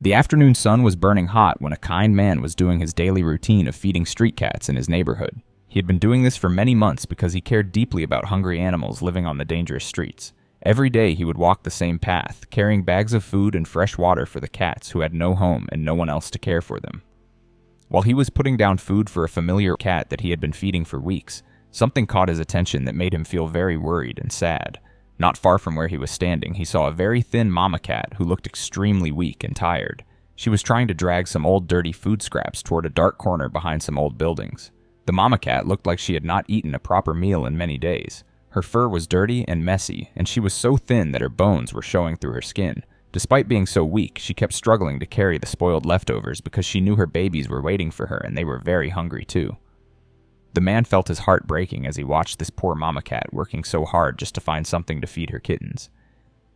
The afternoon sun was burning hot when a kind man was doing his daily routine of feeding street cats in his neighborhood. He had been doing this for many months because he cared deeply about hungry animals living on the dangerous streets. Every day he would walk the same path, carrying bags of food and fresh water for the cats who had no home and no one else to care for them. While he was putting down food for a familiar cat that he had been feeding for weeks, something caught his attention that made him feel very worried and sad. Not far from where he was standing, he saw a very thin mama cat who looked extremely weak and tired. She was trying to drag some old dirty food scraps toward a dark corner behind some old buildings. The mama cat looked like she had not eaten a proper meal in many days. Her fur was dirty and messy, and she was so thin that her bones were showing through her skin. Despite being so weak, she kept struggling to carry the spoiled leftovers because she knew her babies were waiting for her and they were very hungry too. The man felt his heart breaking as he watched this poor mama cat working so hard just to find something to feed her kittens.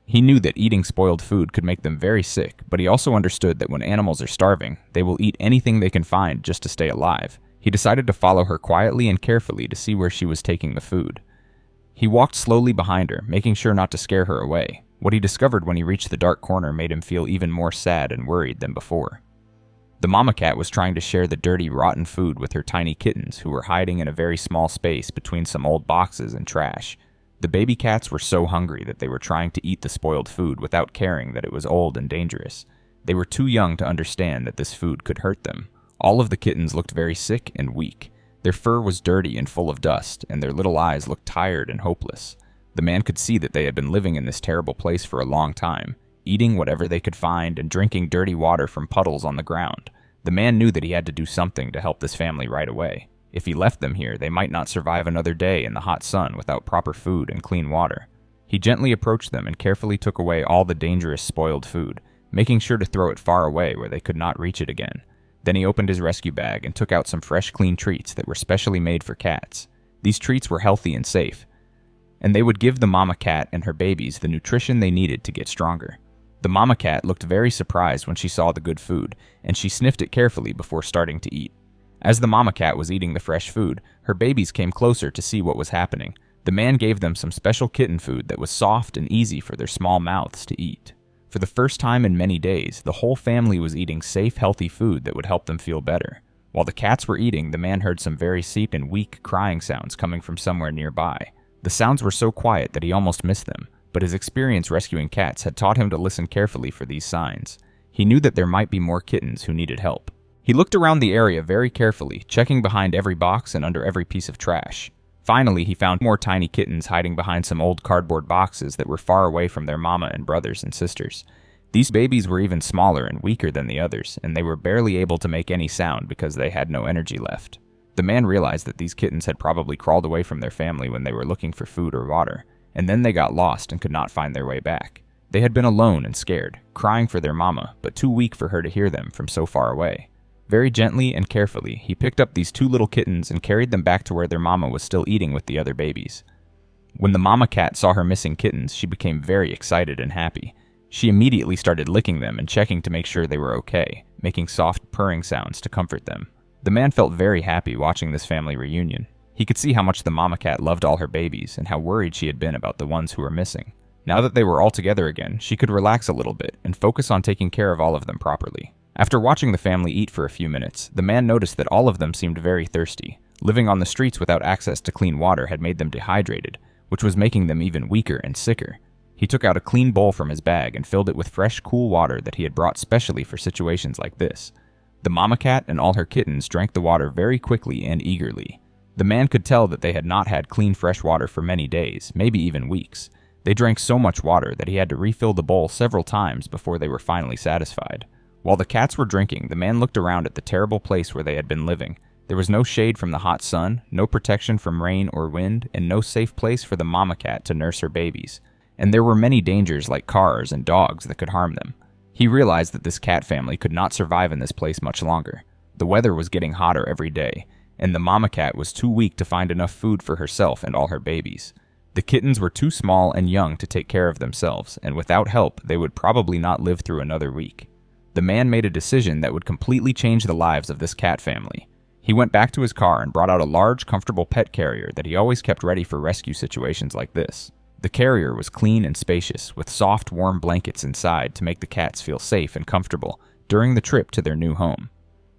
He knew that eating spoiled food could make them very sick, but he also understood that when animals are starving, they will eat anything they can find just to stay alive. He decided to follow her quietly and carefully to see where she was taking the food. He walked slowly behind her, making sure not to scare her away. What he discovered when he reached the dark corner made him feel even more sad and worried than before. The mama cat was trying to share the dirty, rotten food with her tiny kittens who were hiding in a very small space between some old boxes and trash. The baby cats were so hungry that they were trying to eat the spoiled food without caring that it was old and dangerous. They were too young to understand that this food could hurt them. All of the kittens looked very sick and weak. Their fur was dirty and full of dust, and their little eyes looked tired and hopeless. The man could see that they had been living in this terrible place for a long time, eating whatever they could find and drinking dirty water from puddles on the ground. The man knew that he had to do something to help this family right away. If he left them here, they might not survive another day in the hot sun without proper food and clean water. He gently approached them and carefully took away all the dangerous spoiled food, making sure to throw it far away where they could not reach it again. Then he opened his rescue bag and took out some fresh, clean treats that were specially made for cats. These treats were healthy and safe, and they would give the mama cat and her babies the nutrition they needed to get stronger. The mama cat looked very surprised when she saw the good food, and she sniffed it carefully before starting to eat. As the mama cat was eating the fresh food, her babies came closer to see what was happening. The man gave them some special kitten food that was soft and easy for their small mouths to eat. For the first time in many days, the whole family was eating safe, healthy food that would help them feel better. While the cats were eating, the man heard some very deep and weak crying sounds coming from somewhere nearby. The sounds were so quiet that he almost missed them, but his experience rescuing cats had taught him to listen carefully for these signs. He knew that there might be more kittens who needed help. He looked around the area very carefully, checking behind every box and under every piece of trash. Finally, he found more tiny kittens hiding behind some old cardboard boxes that were far away from their mama and brothers and sisters. These babies were even smaller and weaker than the others, and they were barely able to make any sound because they had no energy left. The man realized that these kittens had probably crawled away from their family when they were looking for food or water, and then they got lost and could not find their way back. They had been alone and scared, crying for their mama, but too weak for her to hear them from so far away. Very gently and carefully, he picked up these two little kittens and carried them back to where their mama was still eating with the other babies. When the mama cat saw her missing kittens, she became very excited and happy. She immediately started licking them and checking to make sure they were okay, making soft purring sounds to comfort them. The man felt very happy watching this family reunion. He could see how much the mama cat loved all her babies and how worried she had been about the ones who were missing. Now that they were all together again, she could relax a little bit and focus on taking care of all of them properly. After watching the family eat for a few minutes, the man noticed that all of them seemed very thirsty. Living on the streets without access to clean water had made them dehydrated, which was making them even weaker and sicker. He took out a clean bowl from his bag and filled it with fresh, cool water that he had brought specially for situations like this. The mama cat and all her kittens drank the water very quickly and eagerly. The man could tell that they had not had clean fresh water for many days, maybe even weeks. They drank so much water that he had to refill the bowl several times before they were finally satisfied. While the cats were drinking, the man looked around at the terrible place where they had been living. There was no shade from the hot sun, no protection from rain or wind, and no safe place for the mama cat to nurse her babies. And there were many dangers like cars and dogs that could harm them. He realized that this cat family could not survive in this place much longer. The weather was getting hotter every day, and the mama cat was too weak to find enough food for herself and all her babies. The kittens were too small and young to take care of themselves, and without help, they would probably not live through another week. The man made a decision that would completely change the lives of this cat family. He went back to his car and brought out a large, comfortable pet carrier that he always kept ready for rescue situations like this. The carrier was clean and spacious, with soft, warm blankets inside to make the cats feel safe and comfortable, during the trip to their new home.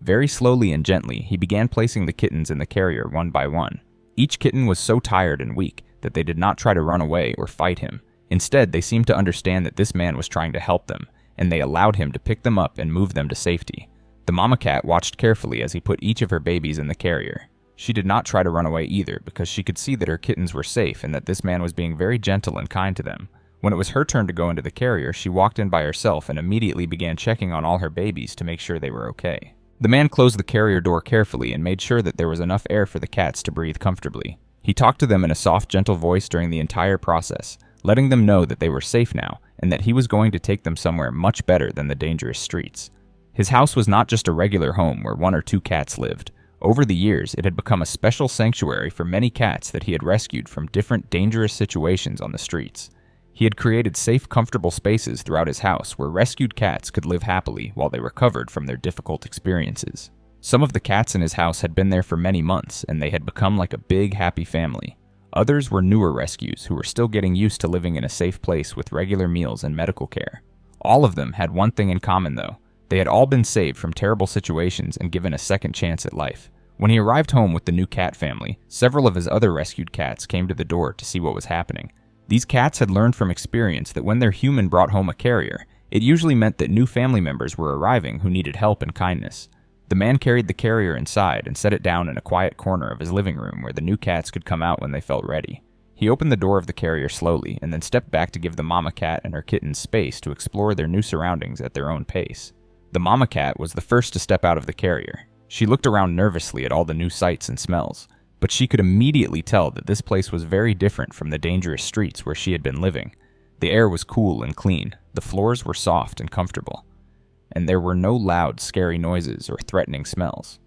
Very slowly and gently, he began placing the kittens in the carrier one by one. Each kitten was so tired and weak that they did not try to run away or fight him. Instead, they seemed to understand that this man was trying to help them, and they allowed him to pick them up and move them to safety. The mama cat watched carefully as he put each of her babies in the carrier. She did not try to run away either, because she could see that her kittens were safe and that this man was being very gentle and kind to them. When it was her turn to go into the carrier, she walked in by herself and immediately began checking on all her babies to make sure they were okay. The man closed the carrier door carefully and made sure that there was enough air for the cats to breathe comfortably. He talked to them in a soft, gentle voice during the entire process, letting them know that they were safe now and that he was going to take them somewhere much better than the dangerous streets. His house was not just a regular home where one or two cats lived. Over the years, it had become a special sanctuary for many cats that he had rescued from different dangerous situations on the streets. He had created safe, comfortable spaces throughout his house where rescued cats could live happily while they recovered from their difficult experiences. Some of the cats in his house had been there for many months, and they had become like a big, happy family. Others were newer rescues who were still getting used to living in a safe place with regular meals and medical care. All of them had one thing in common, though. They had all been saved from terrible situations and given a second chance at life. When he arrived home with the new cat family, several of his other rescued cats came to the door to see what was happening. These cats had learned from experience that when their human brought home a carrier, it usually meant that new family members were arriving who needed help and kindness. The man carried the carrier inside and set it down in a quiet corner of his living room where the new cats could come out when they felt ready. He opened the door of the carrier slowly and then stepped back to give the mama cat and her kittens space to explore their new surroundings at their own pace. The mama cat was the first to step out of the carrier. She looked around nervously at all the new sights and smells, but she could immediately tell that this place was very different from the dangerous streets where she had been living. The air was cool and clean, the floors were soft and comfortable, and there were no loud, scary noises or threatening smells.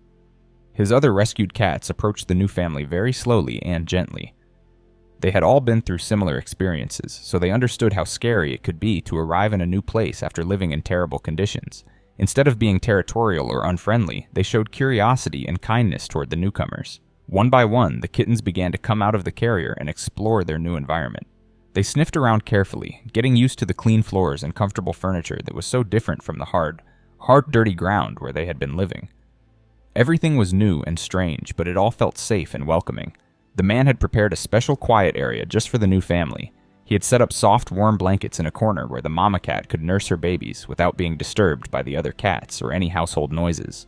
His other rescued cats approached the new family very slowly and gently. They had all been through similar experiences, so they understood how scary it could be to arrive in a new place after living in terrible conditions. Instead of being territorial or unfriendly, they showed curiosity and kindness toward the newcomers. One by one, the kittens began to come out of the carrier and explore their new environment. They sniffed around carefully, getting used to the clean floors and comfortable furniture that was so different from the hard, dirty ground where they had been living. Everything was new and strange, but it all felt safe and welcoming. The man had prepared a special quiet area just for the new family. He had set up soft, warm blankets in a corner where the mama cat could nurse her babies without being disturbed by the other cats or any household noises.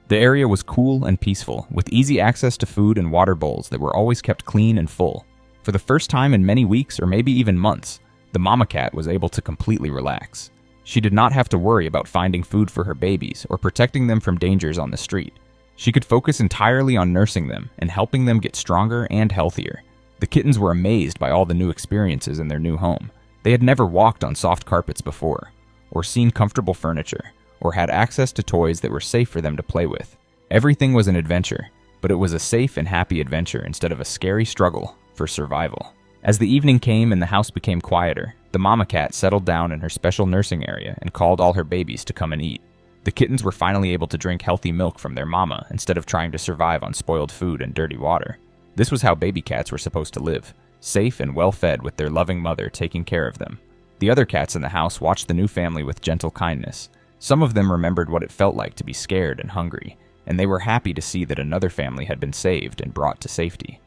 The area was cool and peaceful, with easy access to food and water bowls that were always kept clean and full. For the first time in many weeks or maybe even months, the mama cat was able to completely relax. She did not have to worry about finding food for her babies or protecting them from dangers on the street. She could focus entirely on nursing them and helping them get stronger and healthier. The kittens were amazed by all the new experiences in their new home. They had never walked on soft carpets before, or seen comfortable furniture, or had access to toys that were safe for them to play with. Everything was an adventure, but it was a safe and happy adventure instead of a scary struggle for survival. As the evening came and the house became quieter, the mama cat settled down in her special nursing area and called all her babies to come and eat. The kittens were finally able to drink healthy milk from their mama instead of trying to survive on spoiled food and dirty water. This was how baby cats were supposed to live, safe and well-fed with their loving mother taking care of them. The other cats in the house watched the new family with gentle kindness. Some of them remembered what it felt like to be scared and hungry, and they were happy to see that another family had been saved and brought to safety.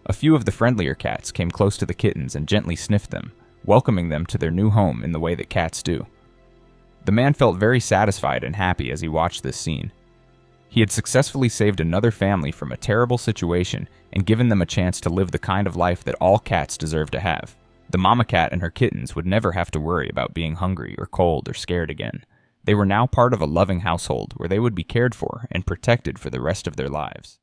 A few of the friendlier cats came close to the kittens and gently sniffed them, welcoming them to their new home in the way that cats do. The man felt very satisfied and happy as he watched this scene. He had successfully saved another family from a terrible situation and given them a chance to live the kind of life that all cats deserve to have. The mama cat and her kittens would never have to worry about being hungry or cold or scared again. They were now part of a loving household where they would be cared for and protected for the rest of their lives.